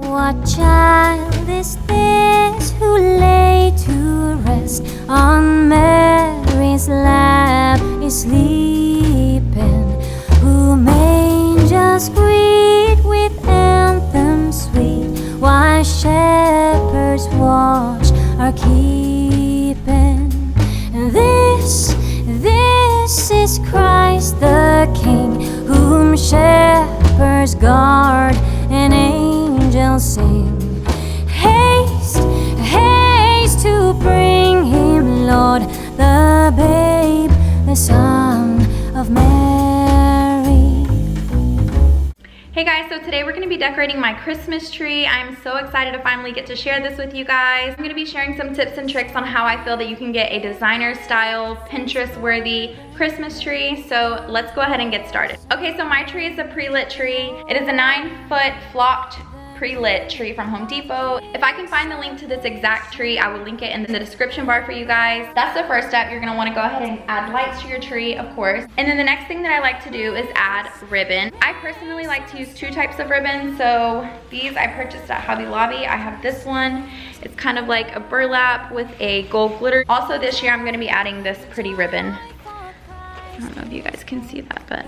What child is this who lay to rest on Mary's lap is sleeping, whom angels greet with anthems sweet, while shepherds watch are keeping? And this is Christ the King, whom shepherds guard and angels sing. Haste, haste to bring him, Lord, the babe, the Son of Mary. Hey guys, so today we're going to be decorating my Christmas tree. I'm so excited to finally get to share this with you guys. I'm going to be sharing some tips and tricks on how I feel that you can get a designer style, Pinterest worthy Christmas tree. So let's go ahead and get started. Okay, so my tree is a pre-lit tree. It is a 9-foot flocked pre-lit tree from Home Depot. If I can find the link to this exact tree, I will link it in the description bar for you guys. That's the first step. You're gonna wanna go ahead and add lights to your tree, of course. And then the next thing that I like to do is add ribbon. I personally like to use 2 types of ribbon. So these I purchased at Hobby Lobby. I have this one. It's kind of like a burlap with a gold glitter. Also this year I'm gonna be adding this pretty ribbon. I don't know if you guys can see that, but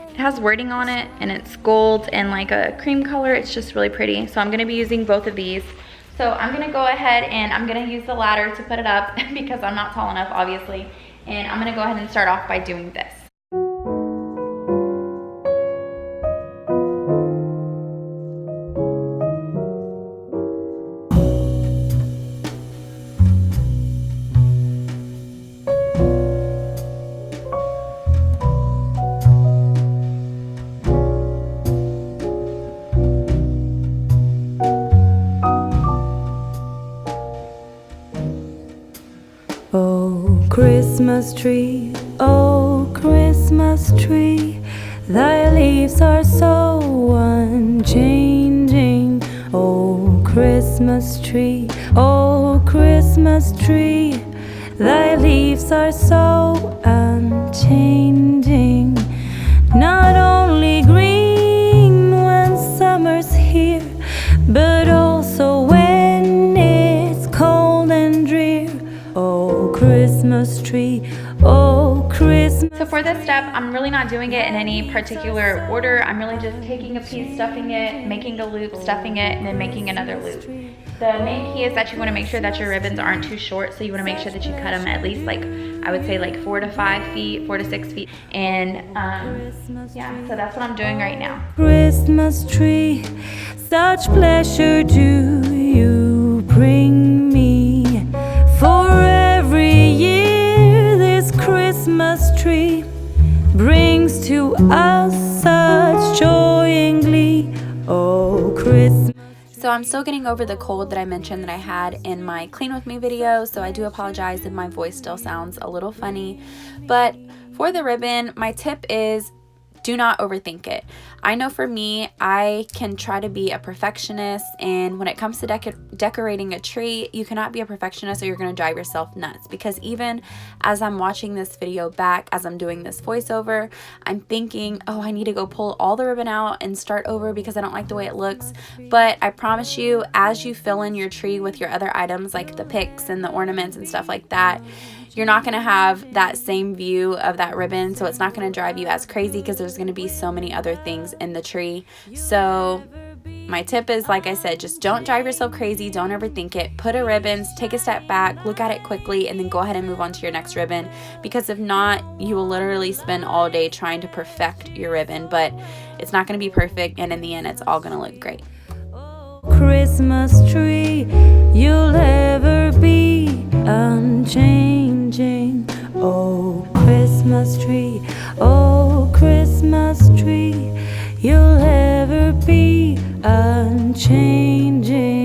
it has wording on it and it's gold and like a cream color. It's just really pretty. So I'm gonna be using both of these. So I'm gonna go ahead and I'm gonna use the ladder to put it up because I'm not tall enough, obviously. And I'm gonna go ahead and start off by doing this. Christmas tree, oh Christmas tree, thy leaves are so unchanging. Oh Christmas tree, thy leaves are so unchanging. Not only green when summer's here, but also when it's cold and drear. Oh Christmas tree, oh Christmas. So for this step, I'm really not doing it in any particular order. I'm really just taking a piece, stuffing it, making a loop, stuffing it, and then making another loop. The main key is that you want to make sure that your ribbons aren't too short, so you want to make sure that you cut them at least like, I would say like 4 to 5 feet, 4 to 6 feet. And yeah, so that's what I'm doing right now. Christmas tree, such pleasure do you bring me. For every year this Christmas tree brings to us such joy and glee. Oh Christmas. So I'm still getting over the cold that I mentioned that I had in my Clean With Me video, so I do apologize if my voice still sounds a little funny. But for the ribbon, my tip is do not overthink it. I know for me, I can try to be a perfectionist, and when it comes to decorating a tree, you cannot be a perfectionist or you're going to drive yourself nuts. Because even as I'm watching this video back, as I'm doing this voiceover, I'm thinking, oh, I need to go pull all the ribbon out and start over because I don't like the way it looks. But I promise you, as you fill in your tree with your other items like the picks and the ornaments and stuff like that, you're not going to have that same view of that ribbon, so it's not going to drive you as crazy because there's going to be so many other things in the tree. So my tip is, like I said, just don't drive yourself crazy, don't overthink it. Put a ribbon, take a step back, look at it quickly, and then go ahead and move on to your next ribbon, because if not, you will literally spend all day trying to perfect your ribbon, but it's not going to be perfect, and in the end, it's all going to look great. Christmas tree, you'll ever be unchanging. Oh Christmas tree, oh Christmas tree, you'll ever be unchanging.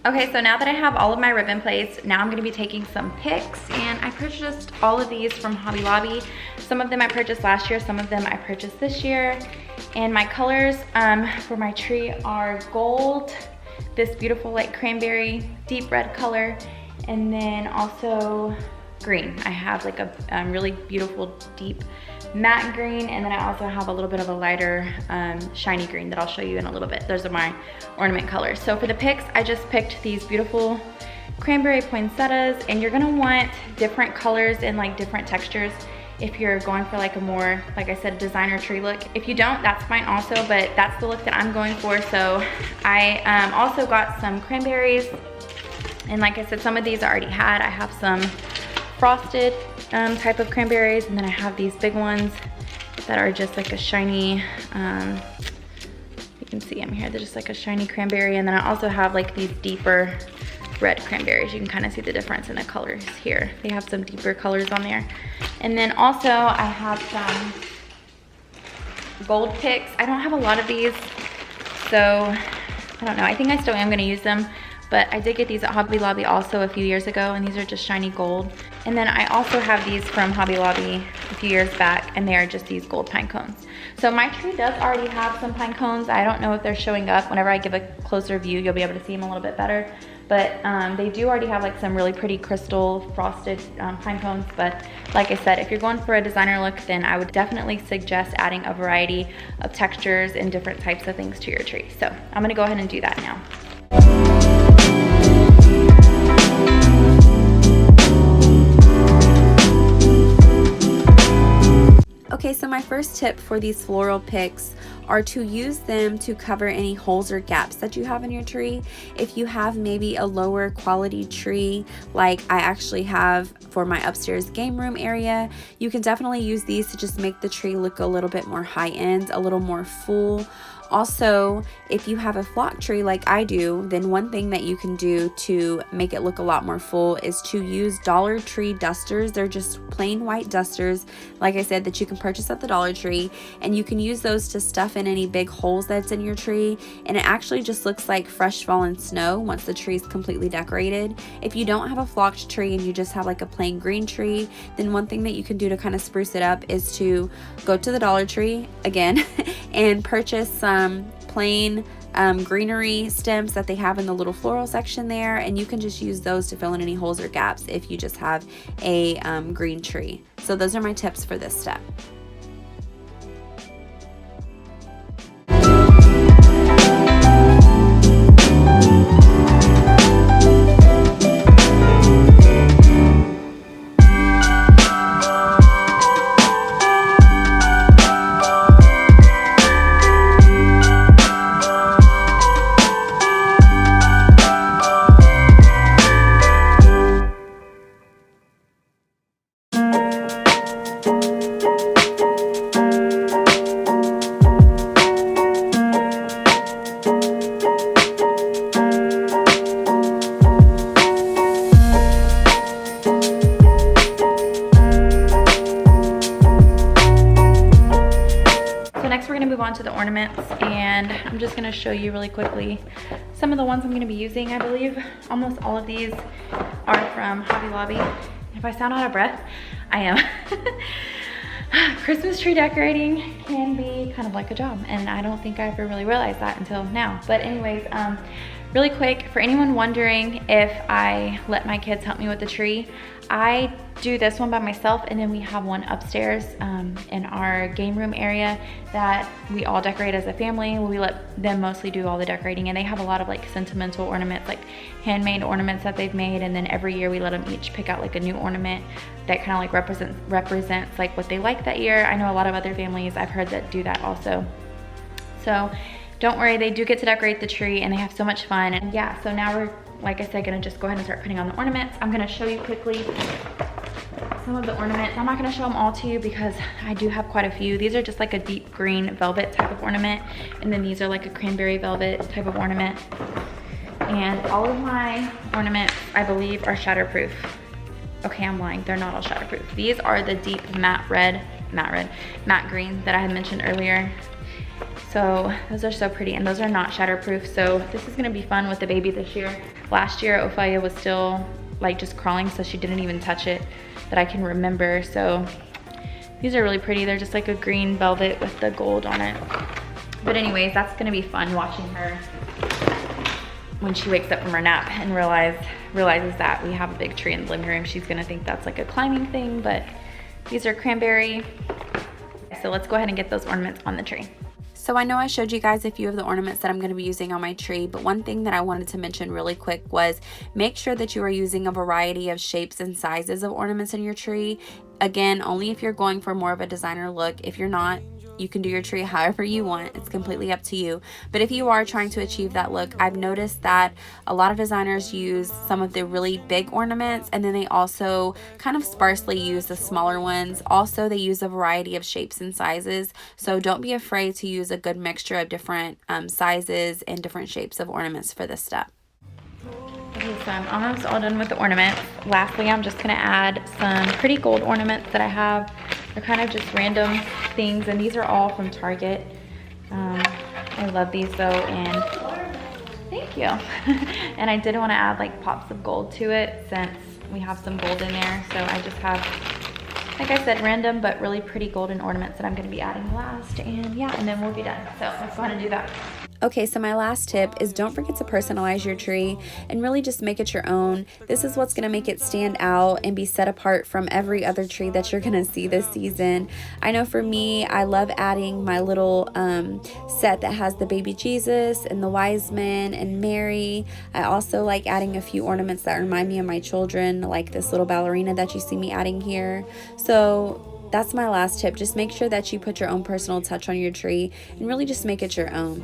Okay, so now that I have all of my ribbon plates, now I'm gonna be taking some pics, and I purchased all of these from Hobby Lobby. Some of them I purchased last year, some of them I purchased this year. And my colors for my tree are gold, this beautiful like cranberry, deep red color, and then also green. I have like a really beautiful deep matte green, and then I also have a little bit of a lighter shiny green that I'll show you in a little bit. Those are my ornament colors. So for the pics, I just picked these beautiful cranberry poinsettias, and you're gonna want different colors and like different textures if you're going for like a more, like I said, designer tree look. If you don't, that's fine also, but that's the look that I'm going for. So I also got some cranberries, and like I said, some of these I already had. I have some frosted type of cranberries, and then I have these big ones that are just like a shiny, you can see them here, they're just like a shiny cranberry. And then I also have like these deeper red cranberries. You can kind of see the difference in the colors here. They have some deeper colors on there. And then also I have some gold picks. I don't have a lot of these, so I don't know. I think I still am gonna use them, but I did get these at Hobby Lobby also a few years ago, and these are just shiny gold. And then I also have these from Hobby Lobby a few years back, and they are just these gold pine cones. So my tree does already have some pine cones. I don't know if they're showing up. Whenever I give a closer view, you'll be able to see them a little bit better. But they do already have like some really pretty crystal frosted pine cones. But like I said, if you're going for a designer look, then I would definitely suggest adding a variety of textures and different types of things to your tree. So I'm gonna go ahead and do that now. Okay, so my first tip for these floral picks are to use them to cover any holes or gaps that you have in your tree. If you have maybe a lower quality tree, like I actually have for my upstairs game room area, you can definitely use these to just make the tree look a little bit more high end, a little more full. Also, if you have a flock tree like I do, then one thing that you can do to make it look a lot more full is to use Dollar Tree dusters. They're just plain white dusters, like I said, that you can purchase at the Dollar Tree, and you can use those to stuff in any big holes that's in your tree, and it actually just looks like fresh fallen snow once the tree is completely decorated. If you don't have a flocked tree and you just have like a plain green tree, then one thing that you can do to kind of spruce it up is to go to the Dollar Tree again and purchase some plain greenery stems that they have in the little floral section there, and you can just use those to fill in any holes or gaps if you just have a green tree. So those are my tips for this step. To the ornaments, and I'm just going to show you really quickly some of the ones I'm going to be using. I believe almost all of these are from Hobby Lobby. If I sound out of breath, I am. Christmas tree decorating can be kind of like a job, and I don't think I ever really realized that until now. But anyways, really quick, for anyone wondering if I let my kids help me with the tree, I do this one by myself, and then we have one upstairs in our game room area that we all decorate as a family. We let them mostly do all the decorating, and they have a lot of like sentimental ornaments, like handmade ornaments that they've made, and then every year we let them each pick out like a new ornament that kind of like represents like what they like that year. I know a lot of other families I've heard that do that also. So don't worry, they do get to decorate the tree, and they have so much fun. And yeah, so now we're, like I said, gonna just go ahead and start putting on the ornaments. I'm gonna show you quickly some of the ornaments. I'm not gonna show them all to you because I do have quite a few. These are just like a deep green velvet type of ornament, and then these are like a cranberry velvet type of ornament. And all of my ornaments, I believe, are shatterproof. Okay, I'm lying, they're not all shatterproof. These are the deep matte green that I had mentioned earlier. So those are so pretty, and those are not shatterproof. So this is gonna be fun with the baby this year. Last year, Ophelia was still like just crawling, so she didn't even touch it that I can remember. So these are really pretty. They're just like a green velvet with the gold on it. But anyways, that's gonna be fun watching her when she wakes up from her nap and realizes that we have a big tree in the living room. She's gonna think that's like a climbing thing, but these are cranberry. So let's go ahead and get those ornaments on the tree. So I know I showed you guys a few of the ornaments that I'm going to be using on my tree, but one thing that I wanted to mention really quick was make sure that you are using a variety of shapes and sizes of ornaments in your tree. Again, only if you're going for more of a designer look. If you're not, you can do your tree however you want. It's completely up to you. But if you are trying to achieve that look, I've noticed that a lot of designers use some of the really big ornaments, and then they also kind of sparsely use the smaller ones. Also, they use a variety of shapes and sizes. So don't be afraid to use a good mixture of different sizes and different shapes of ornaments for this step. Okay, so I'm almost all done with the ornaments. Lastly, I'm just gonna add some pretty gold ornaments that I have. They're kind of just random things, and these are all from Target. I love these though, and thank you. And I did want to add like pops of gold to it since we have some gold in there. So I just have, like I said, random but really pretty golden ornaments that I'm going to be adding last. And yeah, and then we'll be done. So let's go ahead and do that. Okay, so my last tip is don't forget to personalize your tree and really just make it your own. This is what's going to make it stand out and be set apart from every other tree that you're going to see this season. I know for me, I love adding my little set that has the baby Jesus and the wise men and Mary. I also like adding a few ornaments that remind me of my children, like this little ballerina that you see me adding here. So that's my last tip. Just make sure that you put your own personal touch on your tree and really just make it your own.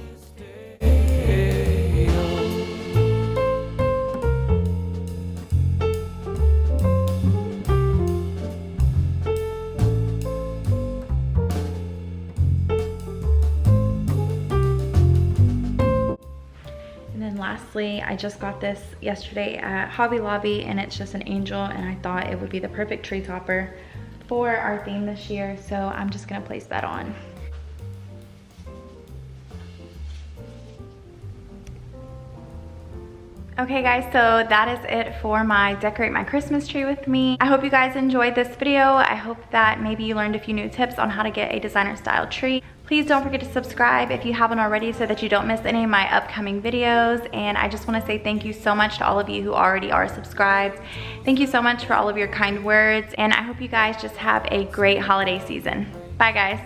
Lastly, I just got this yesterday at Hobby Lobby, and it's just an angel, and I thought it would be the perfect tree topper for our theme this year, so I'm just gonna place that on. Okay guys, so that is it for my Decorate My Christmas Tree with me. I hope you guys enjoyed this video. I hope that maybe you learned a few new tips on how to get a designer style tree. Please don't forget to subscribe if you haven't already so that you don't miss any of my upcoming videos. And I just want to say thank you so much to all of you who already are subscribed. Thank you so much for all of your kind words, and I hope you guys just have a great holiday season. Bye guys.